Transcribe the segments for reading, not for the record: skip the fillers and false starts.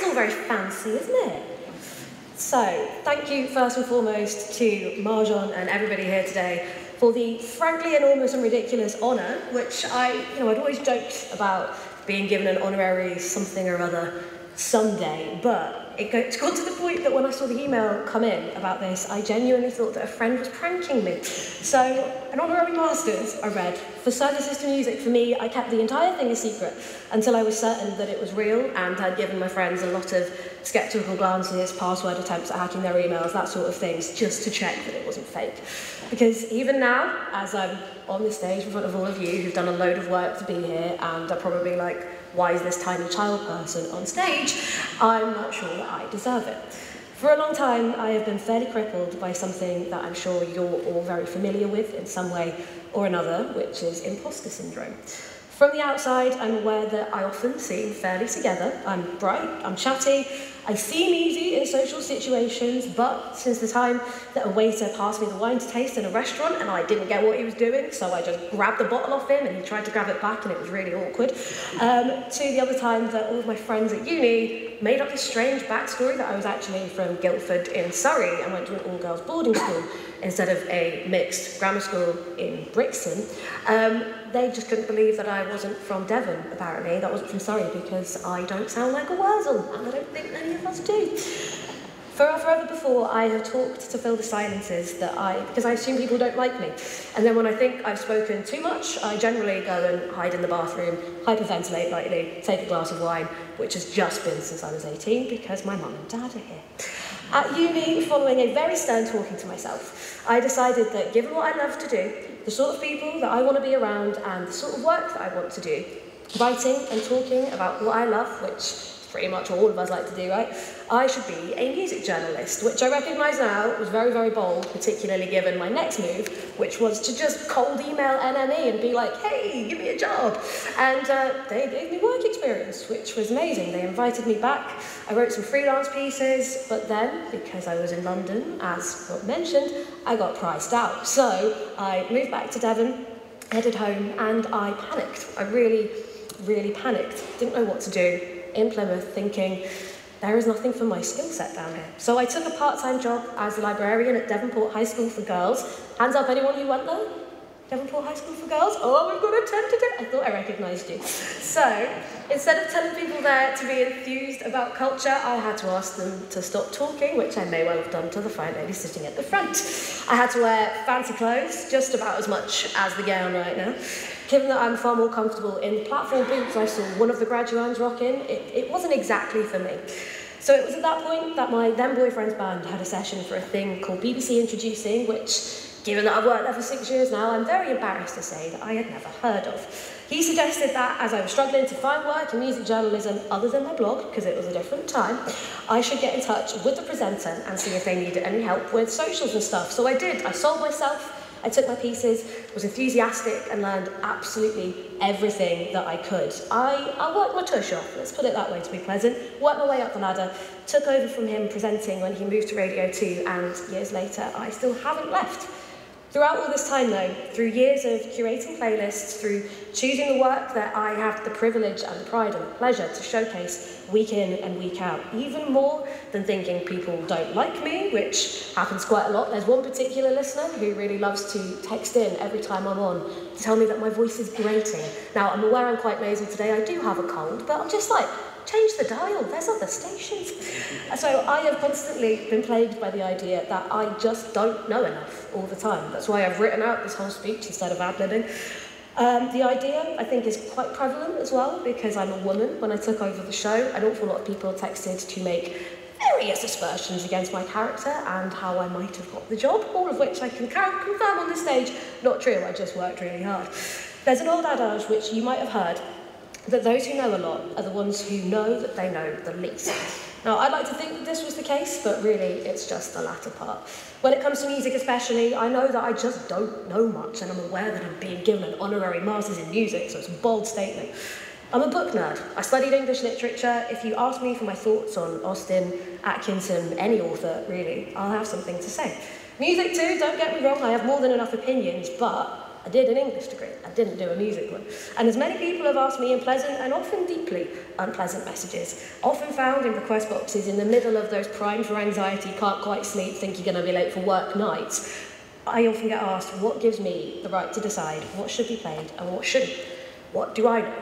all very fancy, isn't it? So, thank you first and foremost to Marjon and everybody here today for the frankly enormous and ridiculous honour, which I'd always joked about being given an honorary something or other someday, but it's got to the point that when I saw the email come in about this, I genuinely thought that a friend was pranking me. So, an honorary master's, I read. For services to music, for me, I kept the entire thing a secret until I was certain that it was real and had given my friends a lot of sceptical glances, password attempts at hacking their emails, that sort of things, just to check that it wasn't fake. Because even now, as I'm on the stage in front of all of you who've done a load of work to be here and are probably like, why is this tiny child person on stage? I'm not sure that I deserve it. For a long time, I have been fairly crippled by something that I'm sure you're all very familiar with in some way or another, which is imposter syndrome. From the outside, I'm aware that I often seem fairly together. I'm bright, I'm chatty, I seem easy in social situations, but since the time that a waiter passed me the wine to taste in a restaurant and I didn't get what he was doing, so I just grabbed the bottle off him and he tried to grab it back and it was really awkward, to the other time that all of my friends at uni made up this strange backstory that I was actually from Guildford in Surrey and went to an all-girls boarding school instead of a mixed grammar school in Brixton. They just couldn't believe that I wasn't from Devon, apparently. That wasn't from Surrey, because I don't sound like a Wurzel, and I don't think many of us do. Forever before, I have talked to fill the silences because I assume people don't like me. And then when I think I've spoken too much, I generally go and hide in the bathroom, hyperventilate lightly, take a glass of wine, which has just been since I was 18, because my mum and dad are here. At uni, following a very stern talking to myself, I decided that given what I love to do, the sort of people that I want to be around and the sort of work that I want to do, writing and talking about what I love, which pretty much all of us like to do, right? I should be a music journalist, which I recognise now was very, very bold, particularly given my next move, which was to just cold email NME and be like, hey, give me a job. And they gave me work experience, which was amazing. They invited me back. I wrote some freelance pieces, but then, because I was in London, as got mentioned, I got priced out. So I moved back to Devon, headed home, and I panicked. I really, really panicked. Didn't know what to do. In Plymouth, thinking, there is nothing for my skill set down here. So I took a part-time job as a librarian at Devonport High School for Girls. Hands up, anyone who went there? Devonport High School for Girls? Oh, we've got a tentative. I thought I recognised you. So, instead of telling people there to be enthused about culture, I had to ask them to stop talking, which I may well have done to the fine lady sitting at the front. I had to wear fancy clothes, just about as much as the gown right now. Given that I'm far more comfortable in the platform boots I saw one of the graduands rocking, it wasn't exactly for me. So it was at that point that my then boyfriend's band had a session for a thing called BBC Introducing, which, given that I've worked there for 6 years now, I'm very embarrassed to say that I had never heard of. He suggested that as I was struggling to find work in music journalism other than my blog, because it was a different time, I should get in touch with the presenter and see if they needed any help with socials and stuff. So I did. I sold myself. I took my pieces, was enthusiastic and learned absolutely everything that I could. I worked my tush off, let's put it that way to be pleasant, worked my way up the ladder, took over from him presenting when he moved to Radio 2, and years later I still haven't left. Throughout all this time though, through years of curating playlists, through choosing the work that I have the privilege and the pride and the pleasure to showcase week in and week out, even more than thinking people don't like me, which happens quite a lot. There's one particular listener who really loves to text in every time I'm on to tell me that my voice is grating. Now, I'm aware I'm quite nasal today, I do have a cold, but I'm just like, change the dial, there's other stations. So I have constantly been plagued by the idea that I just don't know enough all the time. That's why I've written out this whole speech instead of ad-libbing. The idea, I think, is quite prevalent as well, because I'm a woman. When I took over the show, an awful lot of people texted to make various aspersions against my character and how I might have got the job, all of which I can confirm on this stage, not true, I just worked really hard. There's an old adage which you might have heard, that those who know a lot are the ones who know that they know the least. Now, I'd like to think that this was the case, but really, it's just the latter part. When it comes to music especially, I know that I just don't know much, and I'm aware that I'm being given an honorary master's in music, so it's a bold statement. I'm a book nerd. I studied English literature. If you ask me for my thoughts on Austen, Atkinson, any author, really, I'll have something to say. Music too, don't get me wrong, I have more than enough opinions, but I did an English degree. I didn't do a music one. And as many people have asked me in pleasant and often deeply unpleasant messages, often found in request boxes in the middle of those primed for anxiety, can't quite sleep, think you're going to be late for work nights, I often get asked, what gives me the right to decide what should be played and what shouldn't? What do I know?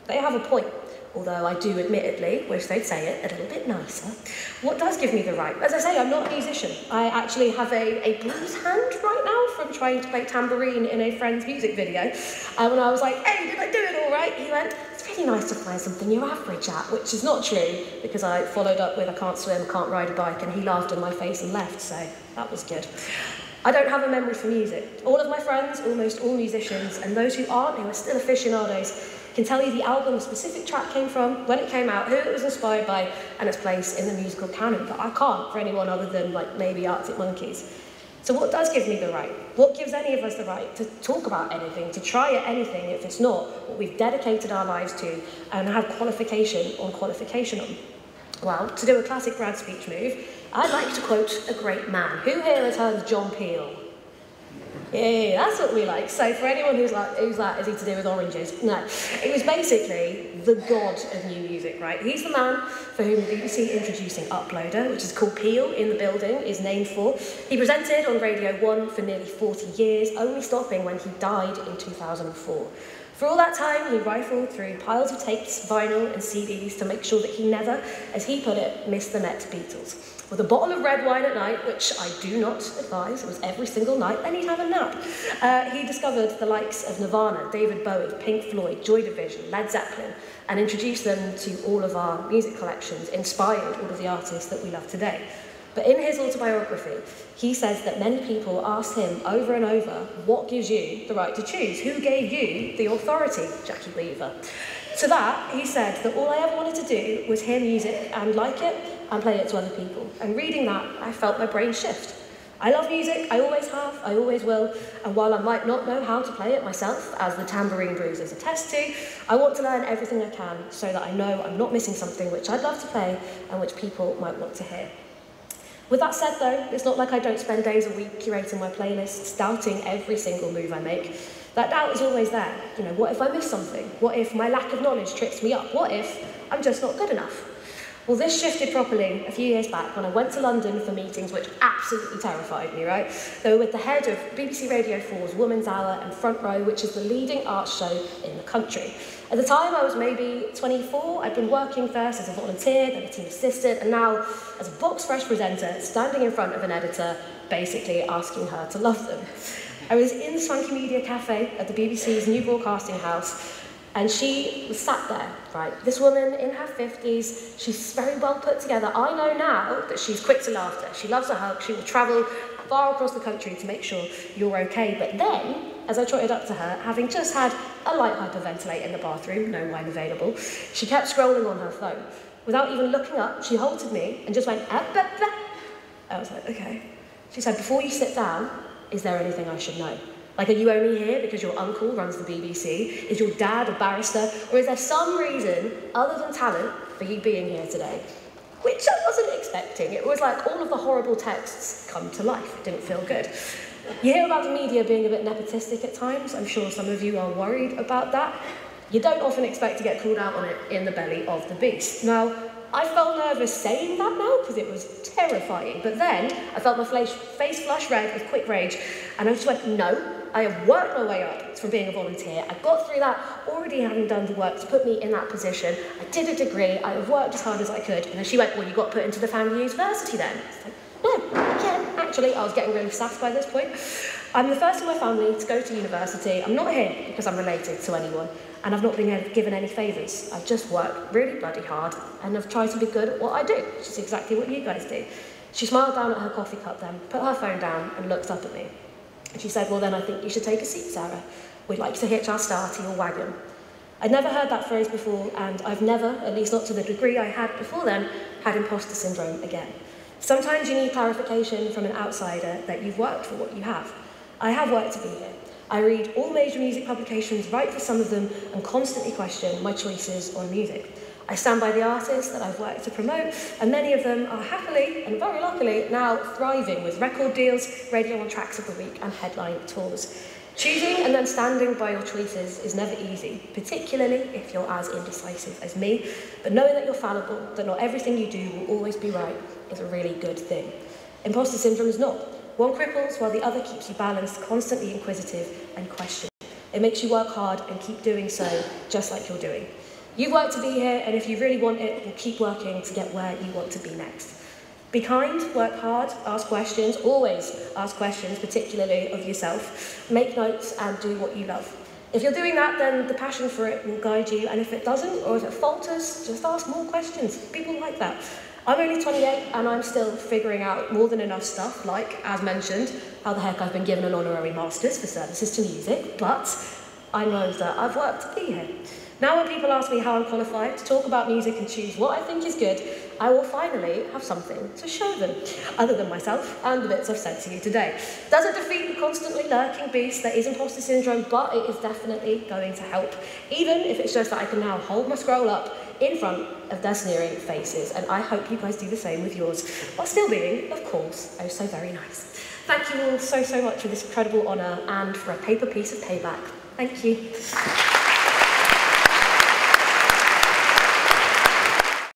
They have a point, although I do admittedly wish they'd say it a little bit nicer. What does give me the right? As I say, I'm not a musician. I actually have a blues hand right now from trying to play tambourine in a friend's music video. And when I was like, hey, did I do it all right? He went, it's really nice to play something you're average at, which is not true, because I followed up with I can't swim, can't ride a bike, and he laughed in my face and left, so that was good. I don't have a memory for music. All of my friends, almost all musicians, and those who aren't, who are still aficionados, can tell you the album a specific track came from, when it came out, who it was inspired by, and its place in the musical canon. But I can't for anyone other than, like, maybe Arctic Monkeys. So what does give me the right? What gives any of us the right to talk about anything, to try at anything, if it's not what we've dedicated our lives to and have qualification on qualification on? Well, to do a classic grad speech move, I'd like to quote a great man. Who here has heard of John Peel? Yeah, that's what we like. So for anyone who's like, who's that, is he to do with oranges? No. It was basically the god of new music, right? He's the man for whom the BBC introducing Uploader, which is called Peel in the Building, is named for. He presented on Radio 1 for nearly 40 years, only stopping when he died in 2004. For all that time, he rifled through piles of tapes, vinyl and CDs to make sure that he never, as he put it, missed the next Beatles. With a bottle of red wine at night, which I do not advise, it was every single night, then he'd have a nap. He discovered the likes of Nirvana, David Bowie, Pink Floyd, Joy Division, Led Zeppelin, and introduced them to all of our music collections, inspired all of the artists that we love today. But in his autobiography, he says that many people ask him over and over, what gives you the right to choose? Who gave you the authority, Jackie Weaver? To that, he said that all I ever wanted to do was hear music and like it and play it to other people. And reading that, I felt my brain shift. I love music, I always have, I always will, and while I might not know how to play it myself, as the tambourine bruisers attest to, I want to learn everything I can so that I know I'm not missing something which I'd love to play and which people might want to hear. With that said though, it's not like I don't spend days a week curating my playlists, doubting every single move I make. That doubt is always there. You know, what if I miss something? What if my lack of knowledge trips me up? What if I'm just not good enough? Well, this shifted properly a few years back when I went to London for meetings which absolutely terrified me, right? They were with the head of BBC Radio 4's Woman's Hour and Front Row, which is the leading arts show in the country. At the time, I was maybe 24. I'd been working first as a volunteer, then a team assistant, and now as a box fresh presenter, standing in front of an editor, basically asking her to love them. I was in the Swanky Media Cafe at the BBC's new broadcasting house, and she was sat there, right? This woman in her 50s, she's very well put together. I know now that she's quick to laughter. She loves a hug. She will travel far across the country to make sure you're okay. But then, as I trotted up to her, having just had a light hyperventilate in the bathroom, no wine available, she kept scrolling on her phone. Without even looking up, she halted me and just went, ah, blah, blah. I was like, okay. She said, before you sit down, is there anything I should know? Like, are you only here because your uncle runs the BBC? Is your dad a barrister? Or is there some reason, other than talent, for you being here today? Which I wasn't expecting. It was like all of the horrible texts come to life. It didn't feel good. You hear about the media being a bit nepotistic at times. I'm sure some of you are worried about that. You don't often expect to get called out on it in the belly of the beast. Now, I felt nervous saying that now because it was terrifying. But then I felt my face flush red with quick rage, and I just went, no. I have worked my way up from being a volunteer. I got through that already having done the work to put me in that position. I did a degree. I have worked as hard as I could. And then she went, well, you got put into the family university then. I was like, no, again, actually, I was getting really sassed by this point. I'm the first in my family to go to university. I'm not here because I'm related to anyone, and I've not been given any favours. I've just worked really bloody hard, and I've tried to be good at what I do, which is exactly what you guys do. She smiled down at her coffee cup then, put her phone down, and looked up at me. And she said, well, then I think you should take a seat, Sarah. We'd like to hitch our star to your wagon. I'd never heard that phrase before, and I've never, at least not to the degree I had before then, had imposter syndrome again. Sometimes you need clarification from an outsider that you've worked for what you have. I have worked to be here. I read all major music publications, write for some of them, and constantly question my choices on music. I stand by the artists that I've worked to promote, and many of them are happily, and very luckily, now thriving with record deals, radio on tracks of the week, and headline tours. Choosing and then standing by your choices is never easy, particularly if you're as indecisive as me, but knowing that you're fallible, that not everything you do will always be right, is a really good thing. Imposter syndrome is not. One cripples while the other keeps you balanced, constantly inquisitive and questioning. It makes you work hard and keep doing so, just like you're doing. You've worked to be here, and if you really want it, you'll keep working to get where you want to be next. Be kind, work hard, ask questions, always ask questions, particularly of yourself. Make notes and do what you love. If you're doing that, then the passion for it will guide you, and if it doesn't, or if it falters, just ask more questions. People like that. I'm only 28 and I'm still figuring out more than enough stuff, like, as mentioned, how the heck I've been given an honorary master's for services to music, but I know that I've worked to be here. Now when people ask me how I'm qualified to talk about music and choose what I think is good, I will finally have something to show them, other than myself and the bits I've said to you today. Doesn't defeat the constantly lurking beast that is imposter syndrome, but it is definitely going to help, even if it's just that I can now hold my scroll up in front of their sneering faces, and I hope you guys do the same with yours, while still being, of course, oh so very nice. Thank you all so much for this incredible honour and for a paper piece of payback. Thank you.